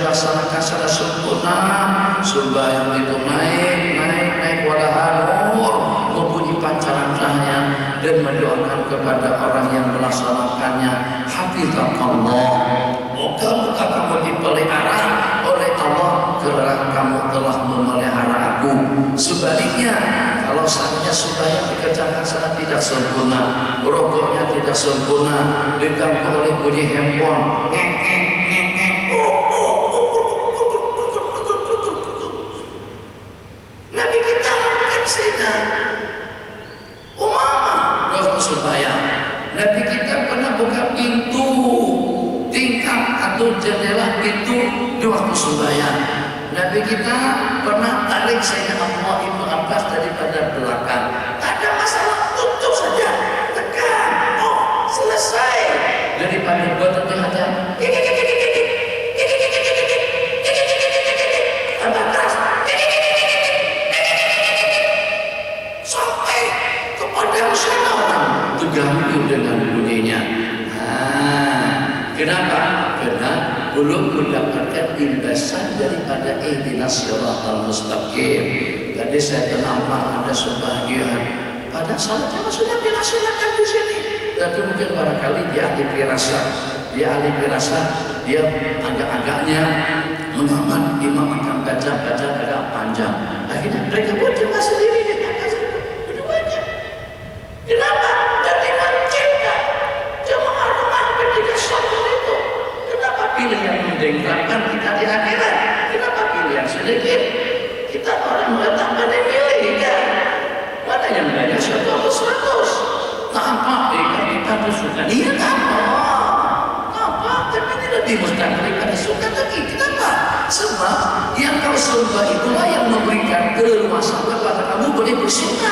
dilaksanakan secara sempurna, sembahyang itu naik walahanur mempunyai pancaran cahaya dan mendoakan kepada orang yang melaksanakannya. Hafizallah, moga-moga kamu dipelihara oleh Allah karena kamu telah memelihara aku. Sebaliknya, kalau saatnya sembahyang dikerjakan secara tidak sempurna, rokoknya tidak sempurna, diganggu oleh bunyi handphone, Nabi kita kan sedang waktu sembahyang. Nabi kita pernah buka pintu tingkap atau jendela pintu di waktu sembahyang. Nabi kita pernah tarik Sayyidina Abdullah Ibnu Abbas daripada belakang. Ada masalah, tutup saja, tekan, selesai. Daripada buat nanti aja sampai kepada sana orang terganggu dengan bunyinya. Kenapa? Karena belum mendapatkan imbasan daripada ihdinas siratal mustaqim. Tadi saya kenapa ada sebagian pada salatnya sudah dilaksanakan di sini, tapi mungkin barangkali dia ahli firasat, dia agak-agaknya mengaman imam akan baca agak panjang. Akhirnya mereka buat jemaah sendiri di atas keduanya. Kenapa? Dari menciptakan jemaah rumah ketika sholat itu. Kenapa pilih yang mendengkarkan kita di akhirat? Kenapa pilih yang sedikit? Kita orang datang pada milih kan? Mana yang banyak 100? Tampak kita bersuka. Iya tampak, tapi tidak dimustahkan daripada suka lagi. Kenapa? Sebab yang kau sembah itulah yang memberikan keleluasan kepada kamu boleh bersuka.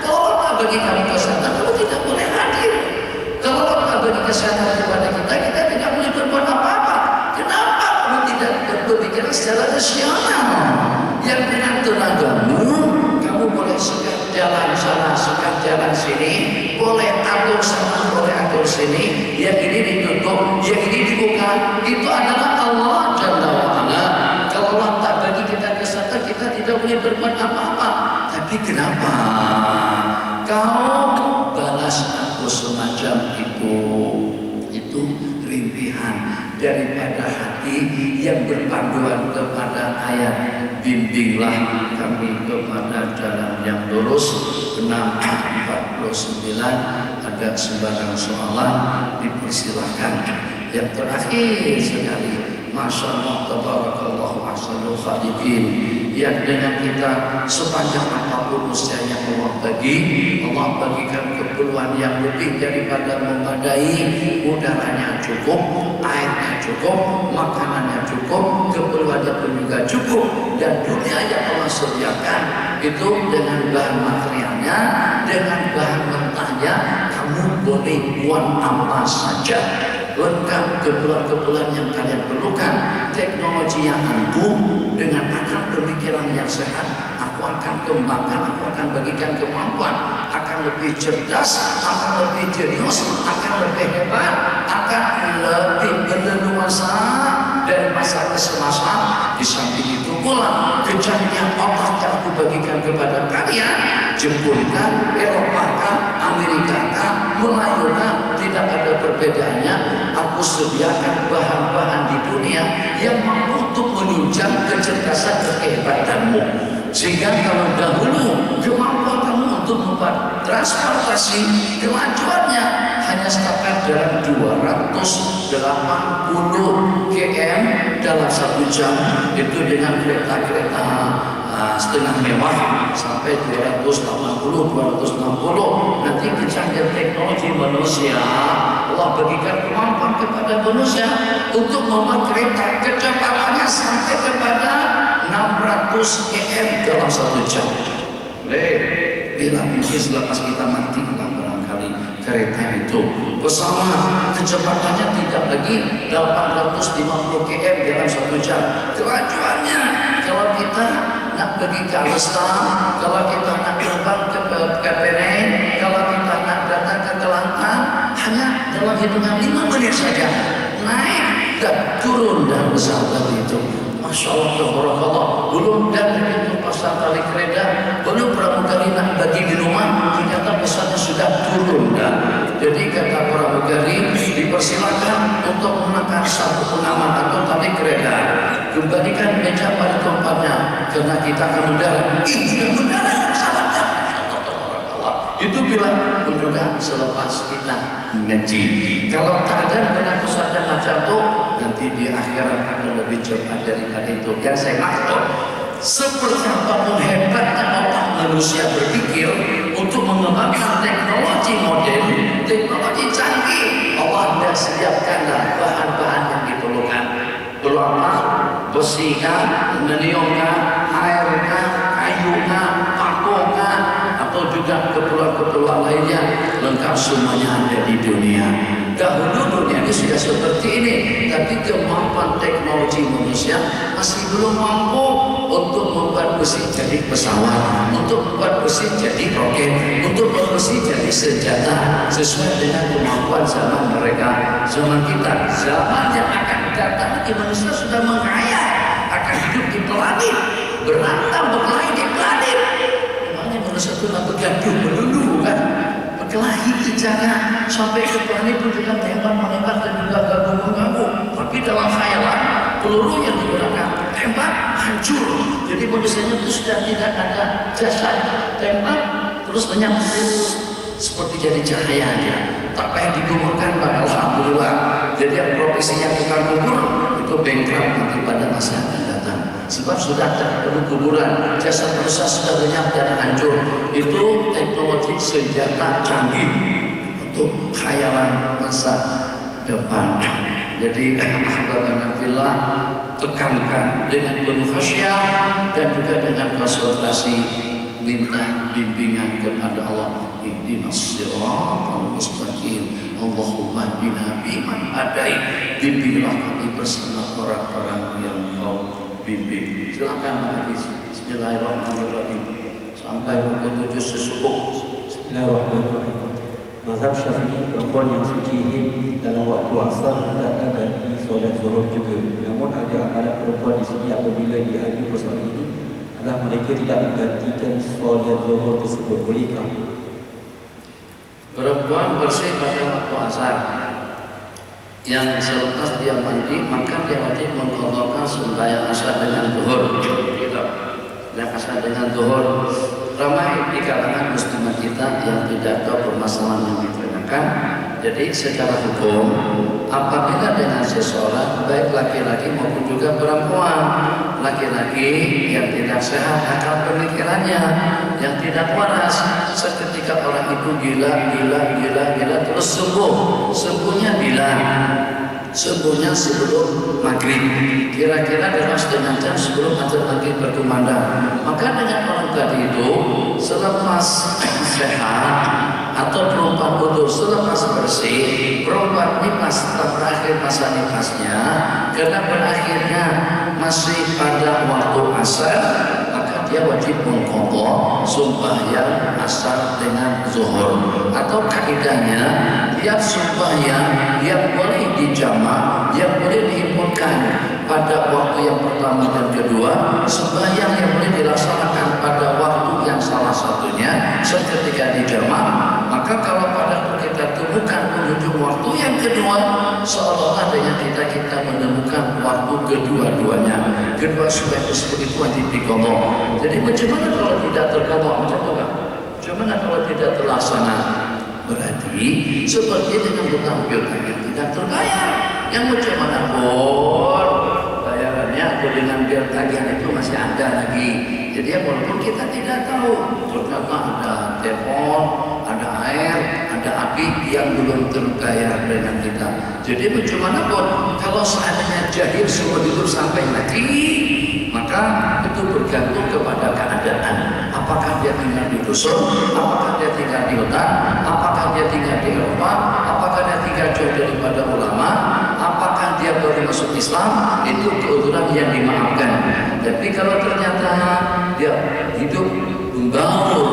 Kalau Allah bagi kamu kesehatan, kamu tidak boleh hadir. Kalau Allah bagi kesehatan kepada kita tidak boleh berbuat apa-apa. Kenapa kamu tidak berpikir secara rasional? Yang dengan tenagamu, kamu boleh sekat jalan sana, sekat jalan sini, boleh atur sana, boleh atur sini. Yang ini ditutup, yang ini dibuka. Itu adalah Allah Jalla wa'ala. Kalau Allah tak bagi kita kesehatan, kita tidak boleh berbuat apa-apa. Tapi kenapa kau balas aku semacam itu? Itu rintihan daripada hati yang berpanduan kepada ayat, bimbinglah kami kepada jalan yang lurus. 6:49 ada sembarang soalan, dipersilahkan. Yang terakhir sekali, Masya Allah, tabarakallahu ahsanul khaliqin, yang dengan kita sepanjang apapun usia yang Allah bagi, Allah bagikan keperluan yang lebih daripada memadai. Udaranya cukup, airnya cukup, makanannya cukup, keperluannya pun juga cukup. Dan dunia yang Allah sediakan itu dengan bahan materialnya, dengan bahan mentahnya, kamu boleh buat apa saja. Lengkap keperluan-keperluan yang kalian perlukan. Teknologi yang ampuh dengan akal pemikiran yang sehat, aku akan kembangkan, aku akan bagikan kemampuan, akan lebih cerdas, akan lebih jenius, akan lebih hebat, akan lebih berleluasa dari masa ke semasa. Di samping itu pula kejadian otak yang aku bagikan kepada kalian, Jepun-kah, Eropa-kah, Amerika-kah, Melayu-kah, tidak ada perbedaannya. Aku sediakan bahan-bahan di dunia yang mampu untuk menunjang kecerdasan dan kehebatanmu. Sehingga kalau dahulu kemampuan kamu untuk membuat transportasi kemajuannya hanya setakat dalam 280 km dalam 1 jam, itu dengan kereta-kereta setengah mewah sampai 280-260. Nanti kecanggihan teknologi manusia, Allah berikan kemampuan kepada manusia untuk membuat kereta kecepatannya sampai kepada 600 km dalam 1 jam. Bila mungkin selepas kita mati barangkali kereta itu, pesawat kecepatannya tidak lagi 850 km dalam 1 jam. Kemajuannya kalau kita nak pergi ke Alstom, kalau kita nak terbang ke Penang, kalau kita nak datang ke Kelantan, hanya dalam hitungan 5 menit saja naik dan turun dan pesawat itu. Masya Allah, tabarakallah. Belum dan begitu pasang tali kereta, belum pramugari nak bagi minuman, ternyata pesannya sudah turun dah. Jadi kata pramugari, dipersilakan untuk menggunakan satu pengaman atau tali kereta. Kembalikan meja pada tempatnya, karena kita akan mendarat. Ini mendarat, salahkan. Itu bila menduga selepas kita mengaji. Kalau tak ada dengan kesadaran macam itu, nanti di akhirat akan lebih cepat daripada itu. Yang saya maksud, seperti apapun hebatnya otak manusia berpikir untuk mengembangkan teknologi modern, teknologi canggih, Allah sudah siapkanlah bahan-bahan yang diperlukan. Terutama besi kah, aluminium kah, air kah, kayu kah, paku kah, atau juga keperluan-keperluan lainnya, lengkap semuanya ada di dunia. Dahulu dunia ini sudah seperti ini, tapi kemampuan teknologi manusia masih belum mampu untuk membuat besi jadi pesawat, untuk membuat besi jadi roket, untuk membuat besi jadi senjata sesuai dengan kemampuan zaman mereka. Zaman kita, zaman yang akan datang, manusia sudah menghayal akan hidup di planet, berantem berkelahi di planet. Manusia itu nak bergaduh melulu kan, berkelahi jangan sampai ke planet pun juga menembak dan juga ganggu-ganggu. Tapi dalam khayalan peluru yang digunakan tembak hancur. Jadi manusianya itu sudah tidak ada jasad, tembak terus lenyap seperti jadi cahaya aja. Tak payah dikuburkan, alhamdulillah. Jadi yang profesinya tukang kubur itu bankrupt nanti pada masa yang akan datang. Sebab sudah tak perlu kuburan, jasad manusia sudah lenyap dan hancur. Itu teknologi senjata canggih untuk khayalan masa depan. Jadi alhamdulillah, tekankan dengan penuh khasyah dan juga dengan konsultasi, minta bimbingan kepada Allah. Ihdinas siratal mustaqim. Allahumma hdina biman hadait. Bimbinglah kami bersama orang-orang yang Kau bimbing. Silakan hadis. Bismillahirrahmanirrahim. Sampai pukul 7 sesubuh. Bismillahirrahmanirrahim. Mazhab Syafi'i perempuan yang suci dalam waktu asar hendaklah ganti solat zuhur juga. Namun ada amalan perempuan di sini apabila diadu persoalan ini adalah mereka tidak menggantikan solat zuhur tersebut. Bolehkah? Perempuan bersih pada waktu asar, yang selepas dia mandi maka dia wajib mengqadhakan sembahyang asar dengan zuhur. Dan asar dengan zuhur. Ramai di kalangan muslimat kita yang tidak tahu permasalahan yang ditanyakan. Jadi secara hukum, apabila dengan seseorang, baik laki-laki maupun juga perempuan, laki-laki yang tidak sehat akal pemikirannya, yang tidak waras, seketika orang itu gila terus sembuhnya bila sembuhnya sebelum maghrib, kira-kira dalam setengah jam sebelum azan maghrib berkumandang. Maka dengan orang tadi itu selepas sehat atau perempuan wudu selepas bersih, perempuan nifas setelah berakhir masa nifasnya, karena berakhirnya masih pada waktu asar, maka dia wajib mengqadha sembahyang asar dengan zuhur. Atau kaidahnya tiap sembahyang yang boleh dijamak, yang boleh dihimpunkan pada waktu yang pertama dan kedua, sembahyang yang boleh dilaksanakan pada waktu yang salah satunya seketika dijamak. Maka kalau pada kita temukan penghujung waktu yang kedua, seolah-olah dengan kita menemukan waktu kedua-duanya. Kedua sebab tersebut itu wajib diqadha. Jadi macam mana kalau tidak terqadha? Macam mana? Macam mana kalau tidak terlaksana? Berarti seperti dengan hutang piutang yang tidak terbayar. Yang macam mana pun bayarannya atau dengan biar tagihan itu masih ada lagi. Jadi walaupun kita tidak tahu, ternyata ada telepon, ada air, ada api yang belum terbayar dengan kita. Jadi macam mana pun kalau seandainya jahil semua hidup sampai mati, maka itu bergantung kepada keadaan. Apakah dia tinggal di dusun, apakah dia tinggal di hutan, apakah dia tinggal di Eropa, apakah dia tinggal jauh daripada ulama, apakah dia baru masuk Islam, itu kebetulan yang dimaafkan. Tapi kalau ternyata dia hidup membangun,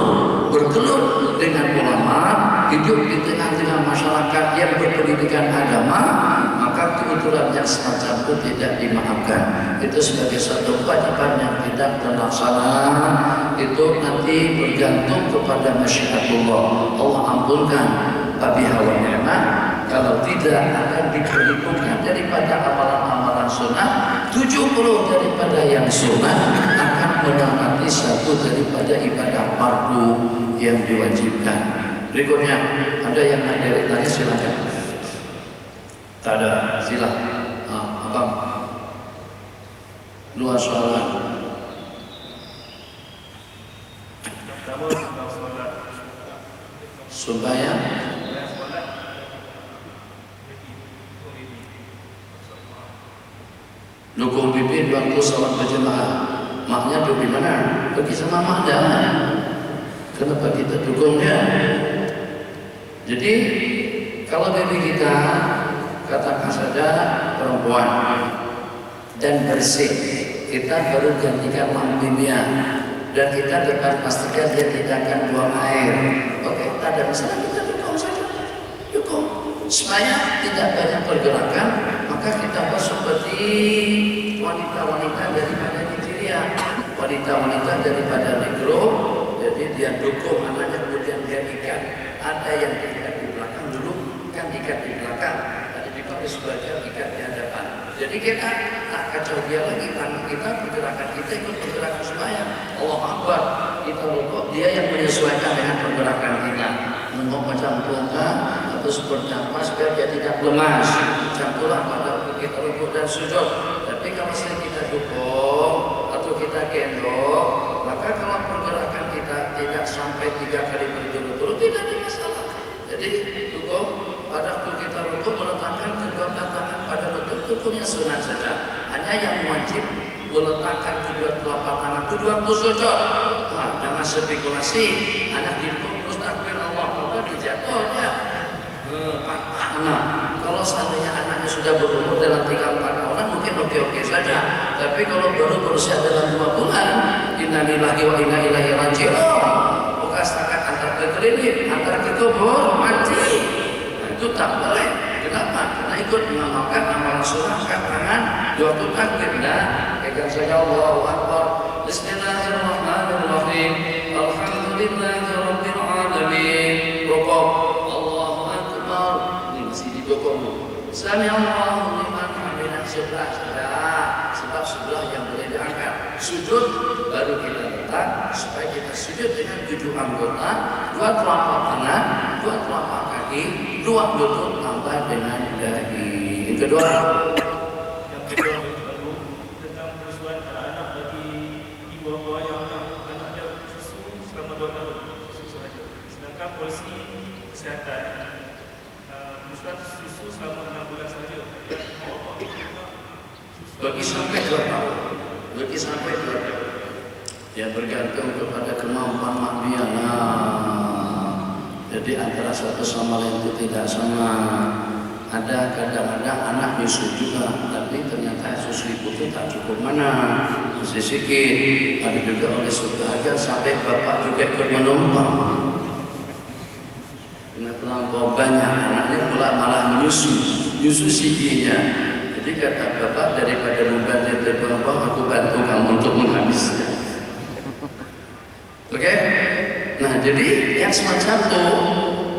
bergelut dengan ulama, hidup di tengah-tengah masyarakat yang berpendidikan agama, maka maka kebetulan yang semacam itu tidak dimaafkan. Itu sebagai suatu kewajiban yang tidak terlaksana, itu nanti bergantung kepada masyiatullah. Allah ampunkan biha wa ni'mah. Kalau tidak akan diperhitungkan daripada amalan-amalan sunnah, 70 daripada yang sunnah akan menempati satu daripada ibadah fardu yang diwajibkan. Berikutnya, ada yang ada tanya silakan. Tak ada, silakan. Abang, dua soalan. Supaya dukung pipi waktu sholat berjamaah. Maknya dukung di mana? Pergi sama mak dah. Kenapa kita dukung dia? Jadi kalau bibi kita katakan saja perempuan dan bersih, kita baru gantikan lampinya dan kita tetap pastikan dia tidak akan buang air. Oke, tak ada masalah, kita dukung saja, dukung supaya tidak banyak pergerakan. Maka kita buat seperti wanita-wanita daripada Nigeria, wanita-wanita daripada Negro. Jadi dia dukung anaknya, kemudian dia ikat. Ada yang ikat di belakang dulu, kan ikat di belakang. Ada juga sebagian ikat di hadapan. Jadi kita tak kacau dia lagi, tangan kita, pergerakan kita ikut pergerakan supaya Allah Akbar. Kita rukuk, dia yang menyesuaikan dengan pergerakan kita. Menunggu macam tunggal atau seperti apa supaya dia tidak lemas. Campulah pada kita rukuk dan sujud. Tapi kalau kita dukung atau kita gendong, maka kalau pergerakan kita tidak sampai 3 kali berturut-turut tidak ada masalah. Jadi dukung pada waktu kita rukuk meletakkan kedua tangan pada lutut, hukumnya sunat saja. Hanya yang wajib meletakkan kedua telapak tangan itu waktu sujud. Jangan spekulasi. Anak didukung terus takbir Allah Akbar dijatuhnya. Nah, kalau seandainya anaknya sudah berumur dalam 3-4 tahunan mungkin oke-oke saja. Tapi kalau baru berusia dalam 2 bulan, innalillahi wa inna ilaihi raji'un. Bukan setakat antar ke klinik, antar ke kubur, mati. Nah, itu tak boleh. Kenapa? Karena ikut mengamalkan amalan sunnah, angkat tangan, waktu takbir. Nah, pegang saja Allahu Akbar. Bismillahirrahmanirrahim. Alhamdulillahirabbil alamin. Rukuk. Allahu Akbar. Ini masih didukung. Sami'allahu liman hamidah. Sebelah sudah. Sebab sebelah yang boleh diangkat. Sujud baru kita letak supaya kita sujud dengan 7 anggota, 2 telapak tangan, 2 telapak kaki, 2 lutut tambah dengan dahi. Yang kedua, tentang persoalan anak bagi ibu bapa yang anaknya susu selama 2 tahun, susu sahaja. Sedangkan polisi kesihatan menyusukan susu selama 6 bulan sahaja. bagi sampai 2 tahun, bagi sampai 2 tahun. Ya bergantung kepada kemampuan maknya. Jadi antara satu sama lain itu tidak sama. Ada kadang-kadang anak nyusu juga, tapi ternyata susu ibu itu tak cukup mana, masih sedikit. Ada juga oleh sudah aja sampai bapak juga ikut menumpang. Karena terlampau banyak anaknya pula malah menyusu sidinya. Jadi kata bapak, daripada membantu terbuang-buang, aku bantu kamu untuk menghabiskan. Oke? Nah jadi yang semacam itu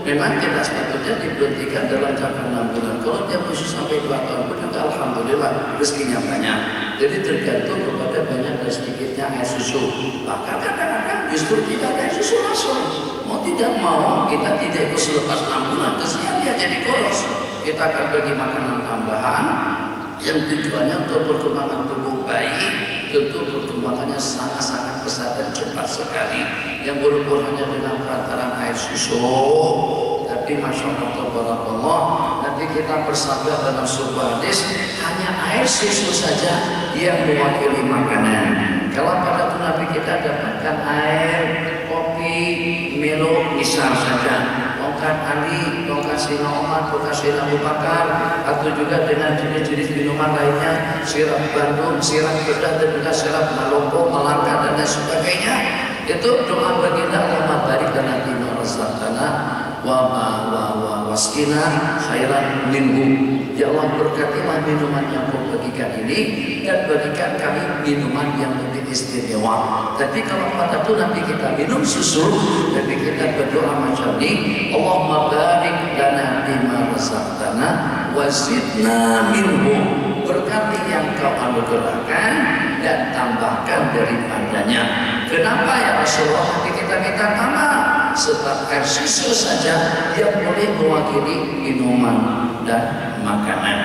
memang tidak sepatutnya diberhentikan dalam jangka 6 bulan. Kalau dia khusus sampai 2 tahun pun juga alhamdulillah rezekinya banyak. Jadi tergantung kepada banyak dan sedikitnya air susu. Bahkan kadang-kadang justru tidak ada air susu langsung. Mau tidak mau kita tidak ikut selepas 6 bulan. Kesian dia jadi koros. Kita akan bagi makanan tambahan yang tujuannya untuk perkembangan tubuh bayi. Tentu perkembangannya sangat-sangat besar dan cepat sekali. Yang berukur hanya dengan perantaraan air susu. Tapi Masya Allah Tabarakallah, nanti kita bersabda dalam sebuah hadis, hanya air susu saja yang mewakili makanan. Kalau pada Nabi kita dapatkan air, kopi, Milo misal saja, tongkat Ali, tongkat Sina Umar, tongkat Sina Abu Bakar, atau juga dengan jenis-jenis minuman lainnya, sirap Bandung, sirap Kedah, dan juga sirap Maloko, Melaka, dan lain sebagainya. Itu doa baginda Allahumma barik lana fima razaqtana wa waskina khairan minhu. Ya Allah, berkatilah minuman yang kau bagikan ini dan bagikan kami minuman yang lebih istimewa. Tapi kalau pada itu nanti kita minum susu, tapi kita berdoa macam ini, Allahumma barik lana bima razaqtana wa zidna minhu. Berkati yang kau anugerahkan dan tambahkan daripadanya. Kenapa ya Rasulullah? Nanti kita minta tambah. Sebab air susu saja yang boleh mewakili minuman dan makanan.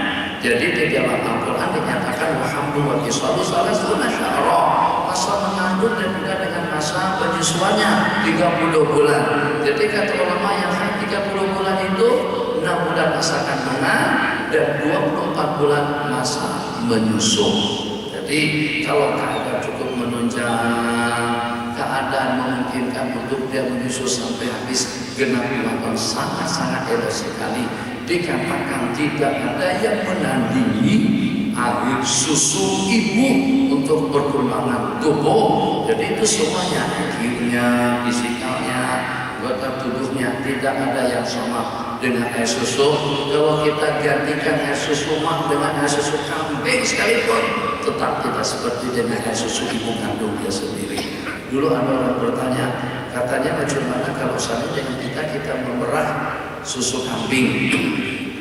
Jadi di dalam Al-Quran dinyatakan wahamdu wa kisalu salasuna syahra, masa mengandung dan juga dengan masa penyusuannya 30 bulan. Jadi kata ulama yang 30 bulan itu 6 bulan masa kandungan dan 24 bulan masa menyusu. Jadi kalau keadaan cukup menunjang, keadaan memungkinkan untuk dia menyusu sampai habis genap 2 tahun, sangat-sangat elok sekali. Dikatakan tidak ada yang menandingi air susu ibu untuk perkembangan tubuh. Jadi itu semuanya, IQ-nya, fisikalnya, anggota tubuhnya tidak ada yang sama dengan air susu. Kalau kita gantikan air susu mak dengan air susu kambing sekalipun, tetap tidak seperti dengan air susu ibu kandung dia sendiri. Dulu ada orang bertanya, katanya bagaimana kalau seandainya kita memerah susu kambing,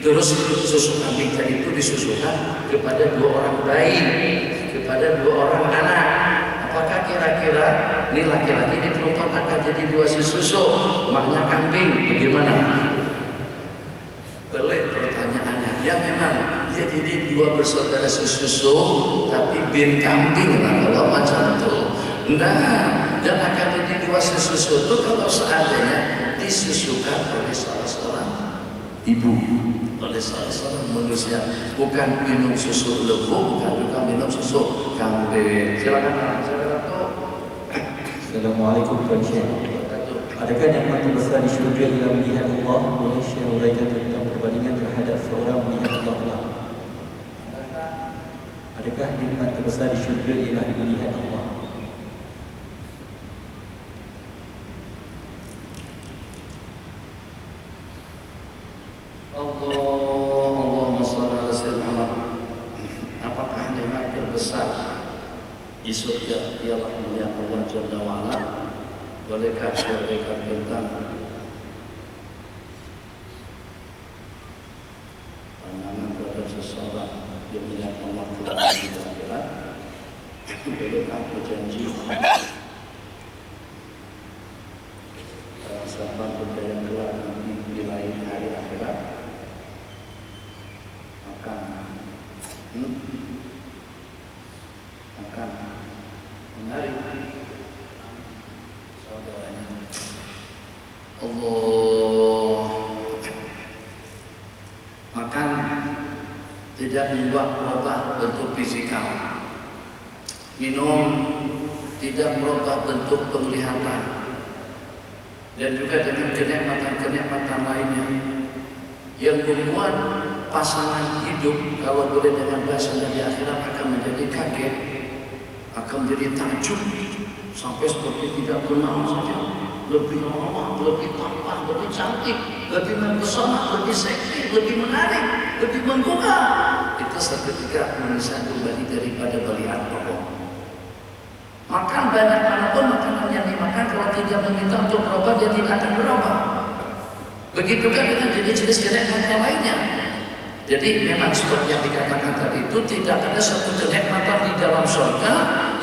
terus susu kambing tadi itu disusukan kepada 2 orang bayi, kepada 2 orang anak. Apakah kira-kira ini laki-laki ini perempuan akan jadi 2 si susu, maknya kambing? Bagaimana? Boleh pertanyaannya. Ya memang dia jadi 2 bersaudara susu, tapi bin kambing lah kalau macam itu. Nah, dan akan jadi 2 susu itu kalau seandainya disusukan oleh salah seorang ibu, oleh salah seorang manusia, bukan minum susu lembu, bukan juga minum susu kambing. Silakan. Assalamualaikum warahmatullahi wabarakatuh. Adakah nikmat terbesar di syurga ialah melihat Allah? Boleh share uraikan tentang perbandingan terhadap seorang melihat Allah? Adakah nikmat terbesar di syurga ialah melihat Allah? Allahumma shalli ala sayyidina Muhammad. Apakah nikmat terbesar di surga ialah melihat Allah Jalla wa Ala? Bolehkah sampaikan tentang pandangan terhadap seseorang yang melihat Allah di akhirat? Bolehkah berjanji sahabat berjaya kelak di lain hari akhirat akan menarik saudaranya Allah, makan tidak merubah bentuk fisikal, minum tidak merubah bentuk penglihatan, dan juga dengan kenikmatan-kenikmatan lainnya yang membuat pasangan hidup, kalau boleh dengan bahasa di akhirat, akan menjadi kaget, akan menjadi takjub, sampai seperti tidak kenal saja, lebih lama, lebih tampan, lebih cantik, lebih mempesona, lebih seksi, lebih menarik, lebih menggugah. Itu seketika manusia kembali daripada belian Allah. Makan banyak manapun makanan yang dimakan, kalau tidak meminta untuk berubah, dia tidak akan berubah. Begitu kan dengan jenis-jenis kenikmatan lainnya. Jadi memang seperti yang dikatakan tadi itu, tidak ada satu kenikmatan di dalam surga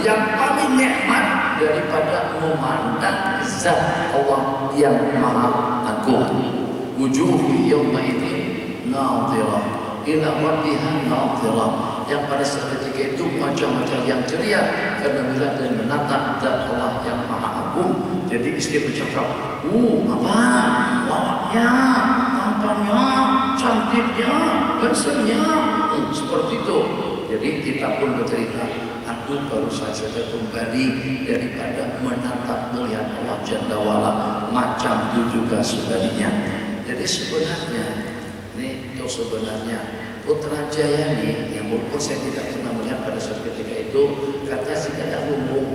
yang paling nikmat daripada memandang zat Allah yang maha agung. Wujuhu yawma idzin nadhirah ila rabbiha nadhirah, yang pada saat ketika itu wajah-wajah yang ceria karena melihat dan menatap zat Allah yang maha agung. Jadi istri bercakap, apa lawaknya, tampannya, cantiknya, gantengnya, seperti itu. Jadi kita pun bercerita, aku baru saja kembali daripada menatap melihat Allah Jalla wa'ala, macam itu juga sebaliknya. Jadi sebenarnya, ini untuk sebenarnya Putra Jaya ini, yang walaupun saya tidak pernah melihat pada saat ketika itu, katanya sih ada lumbung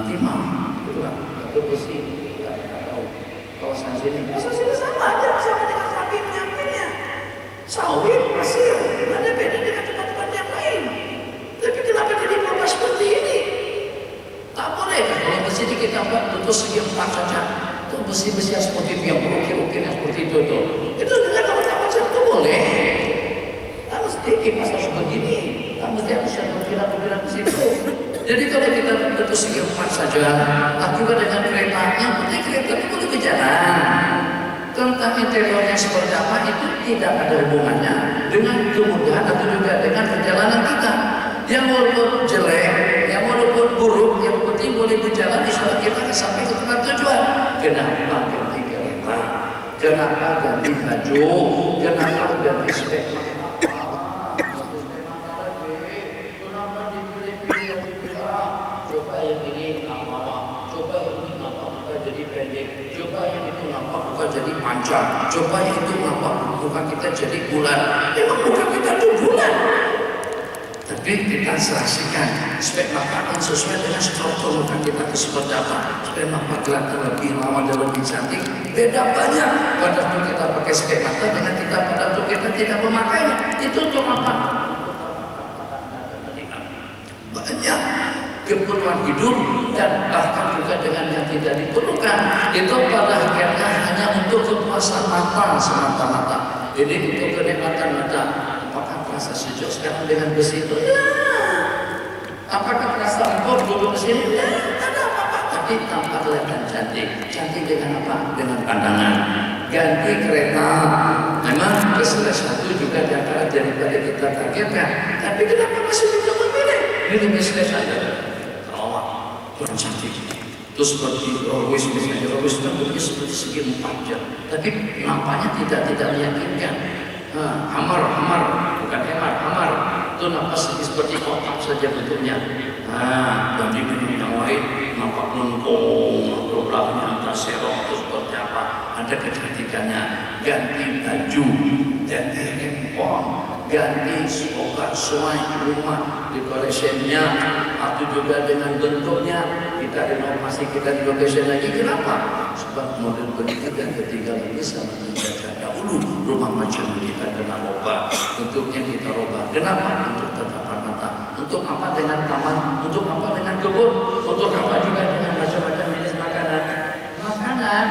timah, gitu lah, atau besi, tidak tahu. Kawasan sini, sama aja sama dengan sapi penyampingnya. Sawit, masih tentu segi empat saja. Itu besi-besi yang seperti itu, yang ukir-ukir yang seperti itu tuh. Itu dengan kawan-kawan saya itu boleh. Kan mesti kipas harus begini, kan mesti harus yang ukiran-ukiran di situ. Jadi kalau kita tentu segi empat saja, juga dengan kereta, yang penting kereta itu boleh berjalan. Tentang interiornya seperti apa itu tidak ada hubungannya dengan kemudahan atau juga dengan perjalanan kita. Yang walaupun jelek, yang walaupun buruk, yang penting boleh berjalan insya Allah kita akan sampai ke tempat tujuan. Kenapa ganti kereta? Kenapa ganti baju? Kenapa ganti spek? Kenapa dipilih-pilih yang dipilih? Coba yang ini apa? Coba yang ini apa? Bukan jadi pendek. Coba yang itu apa? Bukan jadi panjang. Coba yang itu apa? Bukan kita jadi bulan. Memang bukan kita itu bulan. Tapi kita serasikan spek makanan sesuai dengan struktur muka kita itu seperti apa. Supaya mata kelihatan lebih lawan dan lebih cantik. Beda banyak pada waktu kita pakai spek mata dengan kita pada waktu kita tidak memakainya. Itu untuk apa? Banyak keperluan hidup dan bahkan juga dengan yang tidak diperlukan. Itu pada akhirnya hanya untuk kepuasan mata semata-mata. Jadi untuk kenikmatan mata. Apakah terasa sejuk sekarang dengan besi itu? Ya. Apakah terasa empuk duduk di sini? Ya. Ada apa-apa. Tapi tampak kelihatan cantik. Cantik dengan apa? Dengan pandangan. Ganti kereta. Memang keselah satu juga di antara daripada kita targetkan. Tapi kenapa masih bisa memilih? Ini bisnis saja. Terawat. Kurang cantik. Terus seperti Rolls misalnya. Rolls kan bentuknya seperti segi 4 jam. Tapi nampaknya tidak meyakinkan. Hamar, bukan hamar. Itu nampak seperti kotak saja bentuknya. Dan di dunia yang lain nampak lengkung, atau belakangnya antara serong atau seperti apa. Ada kecantikannya. Ganti baju, ganti handphone, ganti obat suai rumah, dekorasinya, atau juga dengan bentuknya. Kita renovasi, kita dekorasi lagi. Kenapa? Sebab model pendidikan ketika ini sama menjaga dahulu rumah macam kita kena ubah, bentuknya kita ubah. Kenapa? Untuk tatapan mata. Untuk apa dengan taman? Untuk apa dengan kebun? Untuk apa juga dengan macam-macam jenis makanan? Makanan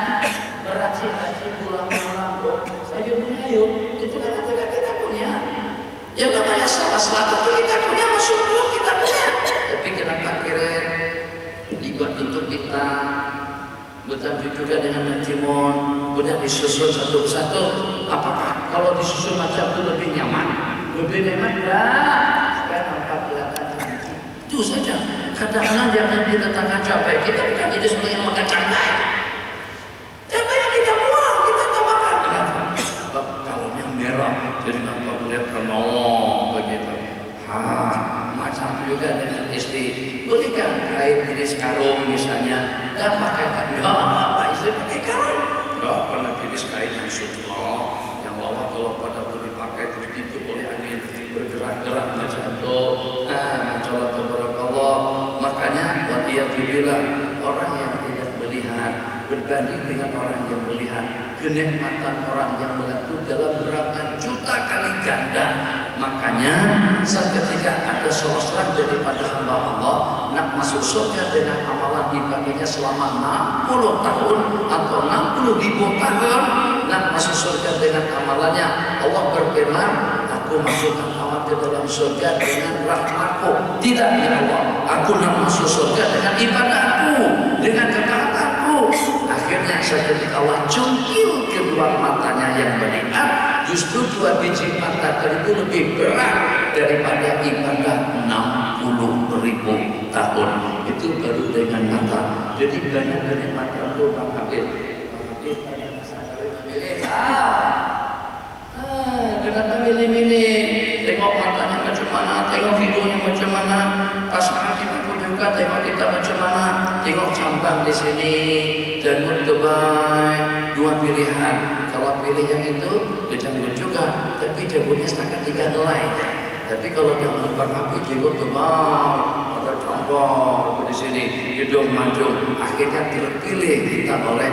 beracik-acik pulang-pulang saya punya yuk. Itu kan kita punya. Yang namanya salah selatan itu kita punya, masuk dulu kita punya. Tapi kenapa kirim dibuat untuk kita? Betul juga dengan mentimun, kemudian disusun satu persatu. Apakah kalau disusun macam itu lebih nyaman? Lebih nyaman enggak? Supaya nampak kelihatan cantik. Itu saja. Kadang-kadang jangan diletakkan cabai. Kita bukan jadi sebagai yang makan cabai. Cabai yang kita buang, kita tambahkan. Kenapa? Sebab kalaunya merah, jadi nampak melihat penolong begitu. Macam juga dengan istri. Bolehkah kain jenis karung misalnya dan pakai istri pakai karung? Enggak pernah jenis kain yang sutra yang lawa kalau pada boleh dipakai terus itu oleh angin bergerak-gerak macam itu. Macam Allah. Makanya wa'iyatubillah orang yang tidak melihat berbanding dengan orang yang melihat, kenikmatan orang yang melihat itu dalam berapa juta kali ganda. Makanya saat ketika ada seorang daripada hamba Allah nak masuk surga dengan amalan ibadahnya selama 60 tahun atau 60.000 tahun, nak masuk surga dengan amalannya, Allah berfirman, aku masukkan awak ke dalam surga dengan rahmatku. Tidak ya Allah, aku nak masuk surga dengan ibadahku, dengan ketaatanku. Akhirnya saat ketika Allah cungkil kedua matanya yang melihat, justru 2 biji mata itu lebih berat daripada ibadah 60.000 tahun. Itu baru dengan mata. Jadi banyak kenikmatan itu Bang Habib. Kenapa milih-milih? Tengok matanya macam mana, tengok videonya macam mana, pasangan kita pun juga tengok kita macam mana, tengok cambang di sini, jangan terbaik. 2 pilihan. Kalau pilih yang itu, janggut juga, tapi janggutnya setakat 3 helai. Tapi kalau dia melakukan api, janggut tebal, ada cambang di sini, hidung mancung, akhirnya terpilih kita oleh